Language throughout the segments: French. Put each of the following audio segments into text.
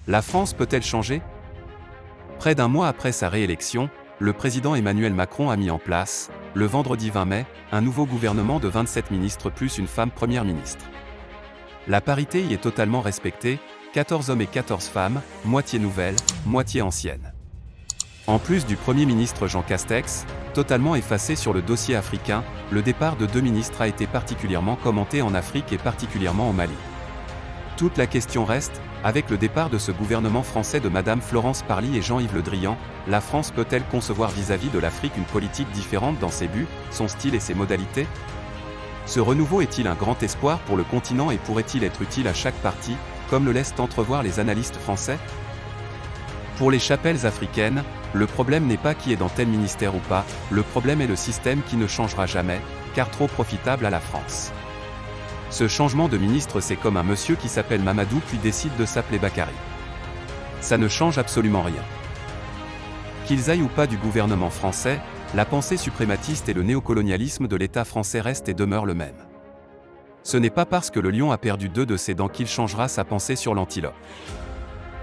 La France peut-elle changer? Près d'un mois après sa réélection, le président Emmanuel Macron a mis en place, le vendredi 20 mai, un nouveau gouvernement de 27 ministres plus une femme première ministre. La parité y est totalement respectée, 14 hommes et 14 femmes, moitié nouvelles, moitié anciennes. En plus du Premier ministre Jean Castex, totalement effacé sur le dossier africain, le départ de deux ministres a été particulièrement commenté en Afrique et particulièrement au Mali. Toute la question reste, avec le départ de ce gouvernement français de Madame Florence Parly et Jean-Yves Le Drian, la France peut-elle concevoir vis-à-vis de l'Afrique une politique différente dans ses buts, son style et ses modalités? Ce renouveau est-il un grand espoir pour le continent et pourrait-il être utile à chaque partie, comme le laissent entrevoir les analystes français? Pour les chapelles africaines, le problème n'est pas qui est dans tel ministère ou pas, le problème est le système qui ne changera jamais, car trop profitable à la France. Ce changement de ministre, c'est comme un monsieur qui s'appelle Mamadou puis décide de s'appeler Bakary. Ça ne change absolument rien. Qu'ils aillent ou pas du gouvernement français, la pensée suprématiste et le néocolonialisme de l'État français restent et demeurent le même. Ce n'est pas parce que le lion a perdu deux de ses dents qu'il changera sa pensée sur l'antilope.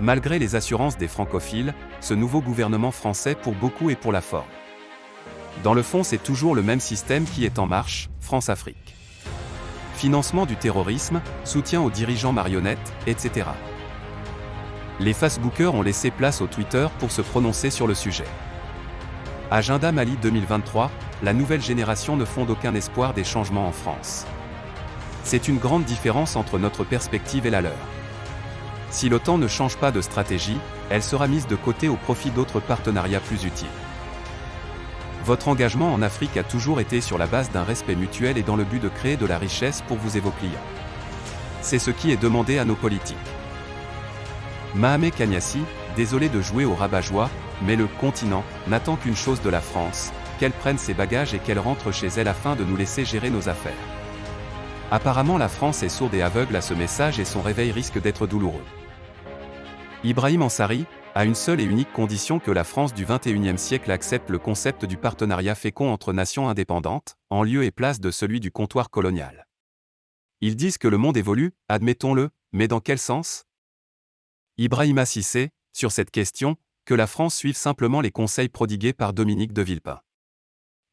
Malgré les assurances des francophiles, ce nouveau gouvernement français pour beaucoup est pour la forme. Dans le fond, c'est toujours le même système qui est en marche, France-Afrique. Financement du terrorisme, soutien aux dirigeants marionnettes, etc. Les Facebookers ont laissé place au Twitter pour se prononcer sur le sujet. Agenda Mali 2023, la nouvelle génération ne fonde aucun espoir des changements en France. C'est une grande différence entre notre perspective et la leur. Si l'OTAN ne change pas de stratégie, elle sera mise de côté au profit d'autres partenariats plus utiles. Votre engagement en Afrique a toujours été sur la base d'un respect mutuel et dans le but de créer de la richesse pour vous et vos clients. C'est ce qui est demandé à nos politiques. Mahamé Kanyassi, désolé de jouer au rabat-joie, mais le continent n'attend qu'une chose de la France, qu'elle prenne ses bagages et qu'elle rentre chez elle afin de nous laisser gérer nos affaires. Apparemment la France est sourde et aveugle à ce message et son réveil risque d'être douloureux. Ibrahim Ansari, à une seule et unique condition que la France du XXIe siècle accepte le concept du partenariat fécond entre nations indépendantes, en lieu et place de celui du comptoir colonial. Ils disent que le monde évolue, admettons-le, mais dans quel sens? Ibrahima Cissé, sur cette question, que la France suive simplement les conseils prodigués par Dominique de Villepin.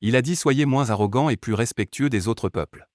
Il a dit: soyez moins arrogants et plus respectueux des autres peuples.